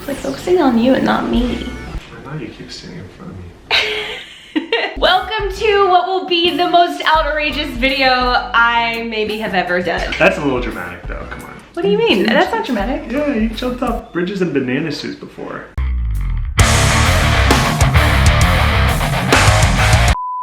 It's like focusing on you and not me. I know you keep sitting in front of me. Welcome to what will be the most outrageous video I maybe have ever done. That's a little dramatic though, come on. What do you mean? That's not dramatic. Yeah, you jumped off bridges in banana suits before.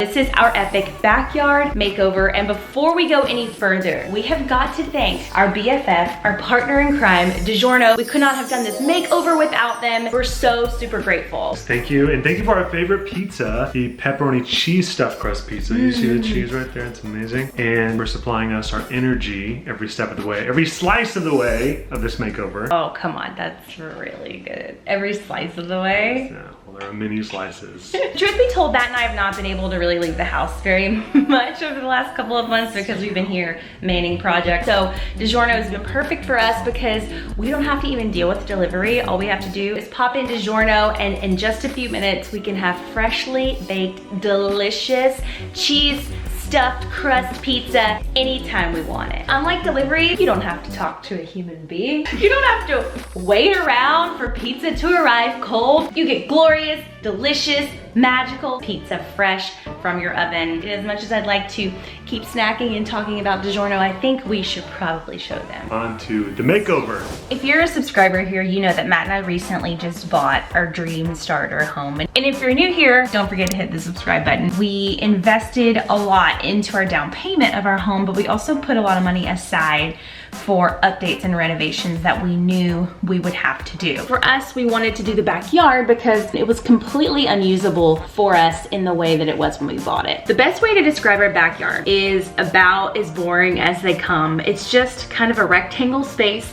This is our epic backyard makeover, and before we go any further, we have got to thank our BFF, our partner in crime, Digiorno. We could not have done this makeover without them. We're so super grateful. Thank you, and thank you for our favorite pizza, the pepperoni cheese stuffed crust pizza. You see the cheese right there? It's amazing. And for supplying us our energy every step of the way, every slice of the way of this makeover. Oh, come on, that's really good. Every slice of the way. Yeah, well, there are many slices. Truth be told, Matt and I have not been able to really leave the house very much over the last couple of months because we've been here manning projects. So Digiorno has been perfect for us because we don't have to even deal with delivery. All we have to do is pop in Digiorno, and in just a few minutes we can have freshly baked, delicious cheese stuffed crust pizza anytime we want it. Unlike delivery, you don't have to talk to a human being. You don't have to wait around for pizza to arrive cold. You get glorious, delicious, magical pizza fresh from your oven. And as much as I'd like to keep snacking and talking about Digiorno, I think we should probably show them. On to the makeover. If you're a subscriber here, you know that Matt and I recently just bought our dream starter home. And if you're new here, don't forget to hit the subscribe button. We invested a lot into our down payment of our home, but we also put a lot of money aside for updates and renovations that we knew we would have to do. For us, we wanted to do the backyard because it was completely unusable for us in the way that it was when we bought it. The best way to describe our backyard is about as boring as they come. It's just kind of a rectangle space.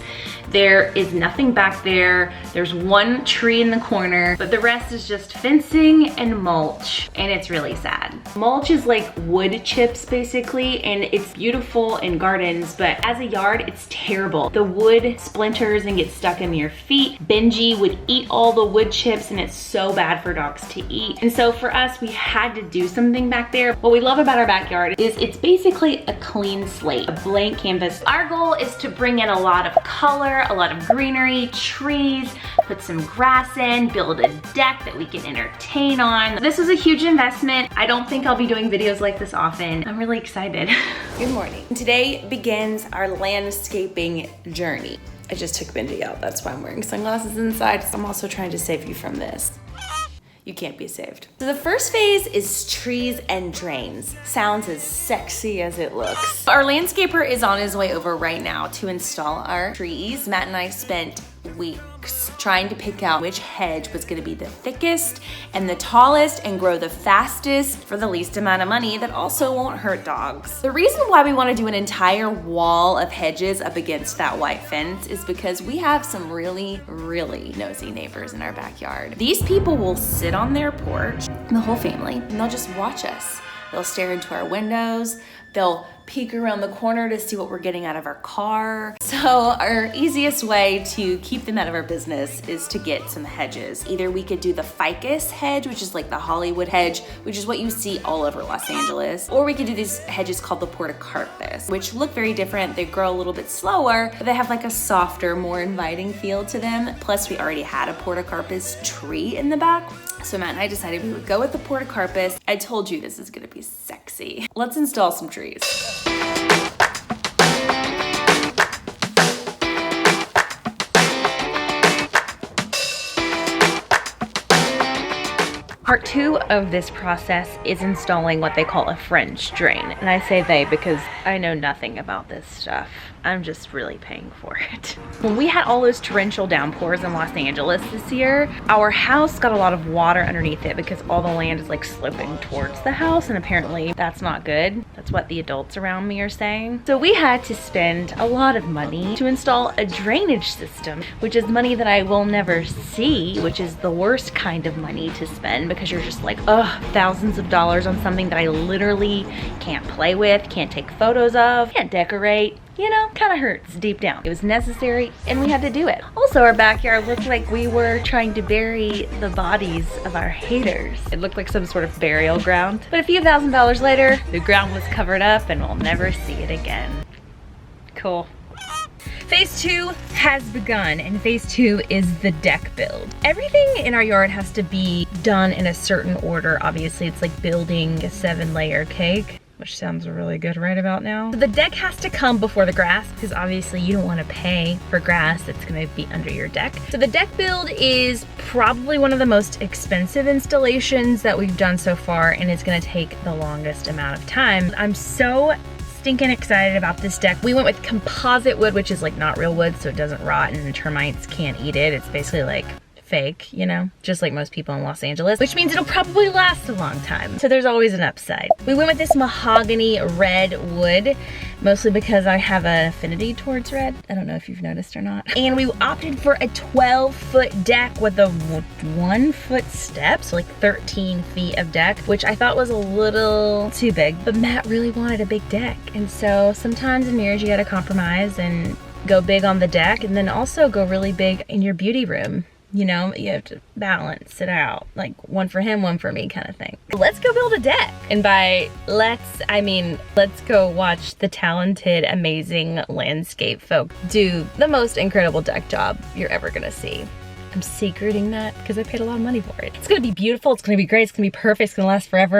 There is nothing back there. There's one tree in the corner, but the rest is just fencing and mulch, and it's really sad. Mulch is like wood chips basically, and it's beautiful in gardens, but as a yard, it's terrible. The wood splinters and gets stuck in your feet. Benji would eat all the wood chips, and it's so bad for dogs to eat. And so for us, we had to do something back there. What we love about our backyard is it's basically a clean slate, a blank canvas. Our goal is to bring in a lot of color, a lot of greenery, trees, put some grass in, build a deck that we can entertain on. This was a huge investment. I don't think I'll be doing videos like this often. I'm really excited. Good morning. Today begins our landscaping journey. I just took Benji out. That's why I'm wearing sunglasses inside. I'm also trying to save you from this. You can't be saved. So the first phase is trees and drains. Sounds as sexy as it looks. Our landscaper is on his way over right now to install our trees. Matt and I spent weeks trying to pick out which hedge was gonna be the thickest and the tallest and grow the fastest for the least amount of money that also won't hurt dogs. The reason why we wanna do an entire wall of hedges up against that white fence is because we have some really, really nosy neighbors in our backyard. These people will sit on their porch, the whole family, and they'll just watch us. They'll stare into our windows. They'll peek around the corner to see what we're getting out of our car. So our easiest way to keep them out of our business is to get some hedges. Either we could do the ficus hedge, which is like the Hollywood hedge, which is what you see all over Los Angeles, or we could do these hedges called the Podocarpus, which look very different. They grow a little bit slower, but they have like a softer, more inviting feel to them. Plus, we already had a Podocarpus tree in the back. So Matt and I decided we would go with the Podocarpus. I told you this is gonna be sexy. Let's install some trees. Part 2 of this process is installing what they call a French drain. And I say they because I know nothing about this stuff. I'm just really paying for it. When we had all those torrential downpours in Los Angeles this year, our house got a lot of water underneath it because all the land is like sloping towards the house, and apparently that's not good. That's what the adults around me are saying. So we had to spend a lot of money to install a drainage system, which is money that I will never see, which is the worst kind of money to spend because you're just like, ugh, thousands of dollars on something that I literally can't play with, can't take photos of, can't decorate. You know, kind of hurts deep down. It was necessary and we had to do it. Also, our backyard looked like we were trying to bury the bodies of our haters. It looked like some sort of burial ground. But a few $1,000s later, the ground was covered up and we'll never see it again. Cool. Phase 2 has begun, and phase 2 is the deck build. Everything in our yard has to be done in a certain order. Obviously, it's like building a 7-layer cake, which sounds really good right about now. So the deck has to come before the grass because obviously you don't want to pay for grass that's going to be under your deck. So the deck build is probably one of the most expensive installations that we've done so far, and it's going to take the longest amount of time. I'm so stinking excited about this deck. We went with composite wood, which is like not real wood, so it doesn't rot and the termites can't eat it. It's basically like fake, you know, just like most people in Los Angeles, which means it'll probably last a long time. So there's always an upside. We went with this mahogany red wood, mostly because I have an affinity towards red. I don't know if you've noticed or not. And we opted for a 12-foot deck with a 1-foot step, so like 13 feet of deck, which I thought was a little too big, but Matt really wanted a big deck. And so sometimes in marriage, you gotta compromise and go big on the deck and then also go really big in your beauty room. You know, you have to balance it out, like one for him, one for me kind of thing. Let's go build a deck. And by let's, I mean, let's go watch the talented, amazing landscape folk do the most incredible deck job you're ever gonna see. I'm secreting that because I paid a lot of money for it. It's gonna be beautiful, it's gonna be great, it's gonna be perfect, it's gonna last forever.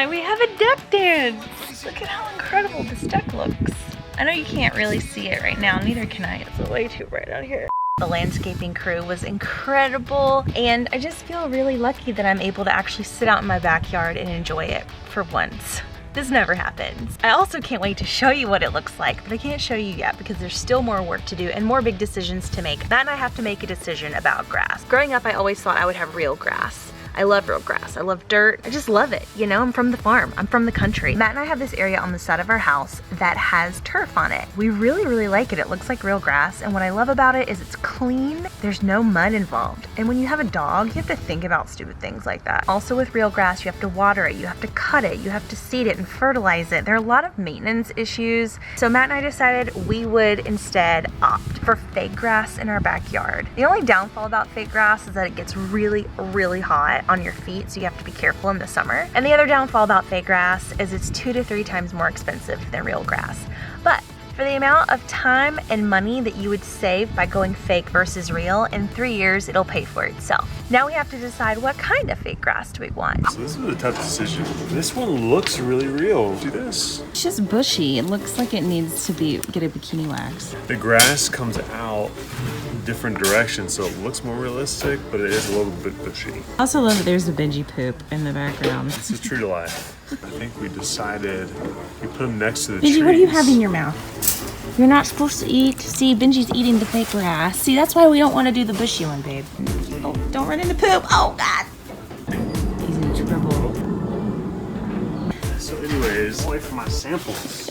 We have a deck dance. Look at how incredible this deck looks. I know you can't really see it right now, neither can I. It's way too bright out here. The landscaping crew was incredible, and I just feel really lucky that I'm able to actually sit out in my backyard and enjoy it for once. This never happens. I also can't wait to show you what it looks like, but I can't show you yet because there's still more work to do and more big decisions to make. Matt and I have to make a decision about grass. Growing up, I always thought I would have real grass. I love real grass. I love dirt. I just love it. You know, I'm from the farm. I'm from the country. Matt and I have this area on the side of our house that has turf on it. We really, really like it. It looks like real grass. And what I love about it is it's clean. There's no mud involved. And when you have a dog, you have to think about stupid things like that. Also with real grass, you have to water it. You have to cut it. You have to seed it and fertilize it. There are a lot of maintenance issues. So Matt and I decided we would instead opt for fake grass in our backyard. The only downfall about fake grass is that it gets really, really hot on your feet, so you have to be careful in the summer. And the other downfall about fake grass is it's 2 to 3 times more expensive than real grass. But for the amount of time and money that you would save by going fake versus real, in 3 years it'll pay for itself. Now we have to decide what kind of fake grass do we want. So this is a tough decision. This one looks really real. See this? It's just bushy. It looks like it needs to get a bikini wax. The grass comes out different directions, so it looks more realistic, but it is a little bit bushy. I also love that there's a Benji poop in the background. This is true to life. I think we decided we put them next to the trees. Benji, what do you have in your mouth? You're not supposed to eat. See, Benji's eating the fake grass. See, that's why we don't want to do the bushy one, babe. Oh, don't run into poop. Oh, God. He's in trouble. So anyways, away from my samples.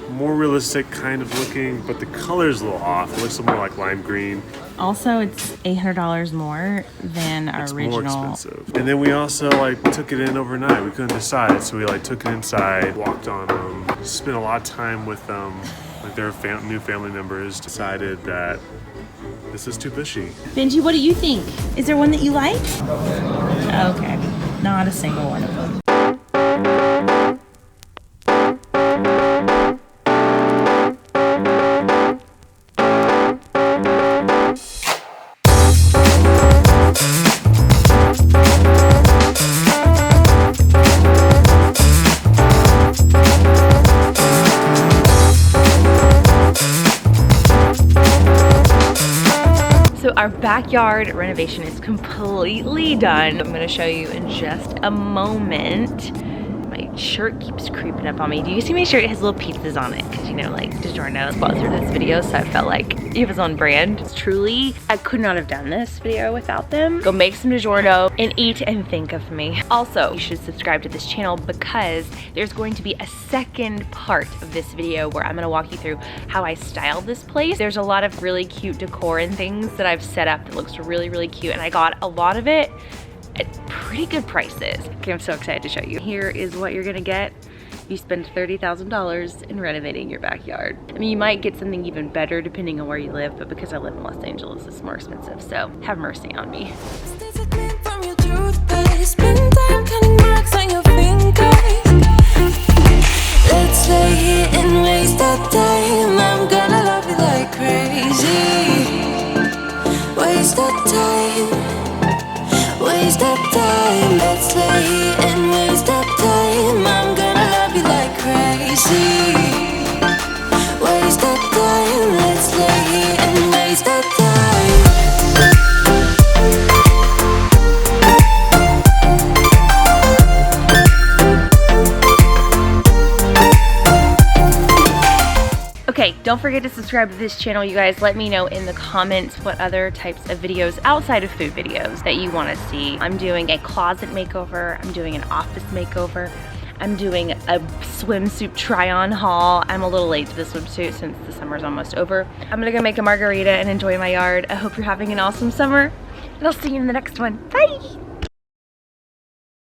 More realistic kind of looking, but the color's a little off. It looks a little more like lime green. Also, it's $800 more than our original. It's more expensive. And then we also took it in overnight. We couldn't decide, so we took it inside, walked on them, spent a lot of time with them. Their new family members decided that this is too bushy. Benji, what do you think? Is there one that you like? Okay, not a single one of them. Our backyard renovation is completely done. I'm gonna show you in just a moment. My shirt keeps creeping up on me. Do you see my shirt? It has little pizzas on it because, you know, like Digiorno sponsored this video, so I felt like it was on brand. Truly, I could not have done this video without them. Go make some Digiorno and eat and think of me. Also, you should subscribe to this channel because there's going to be a second part of this video where I'm gonna walk you through how I styled this place. There's a lot of really cute decor and things that I've set up that looks really, really cute, and I got a lot of it at pretty good prices. Okay, I'm so excited to show you. Here is what you're gonna get. You spend $30,000 in renovating your backyard. I mean, you might get something even better depending on where you live, but because I live in Los Angeles, it's more expensive, so have mercy on me. Let's lay here and waste our time. I'm gonna love you like crazy. Waste our time. Waste our time. Let's lay here and waste our time. I'm gonna love you like crazy. Waste our time. Let's lay here and waste our time. Okay, don't forget to subscribe to this channel, you guys. Let me know in the comments what other types of videos outside of food videos that you want to see. I'm doing a closet makeover. I'm doing an office makeover. I'm doing a swimsuit try-on haul. I'm a little late to the swimsuit since the summer's almost over. I'm gonna go make a margarita and enjoy my yard. I hope you're having an awesome summer, and I'll see you in the next one. Bye!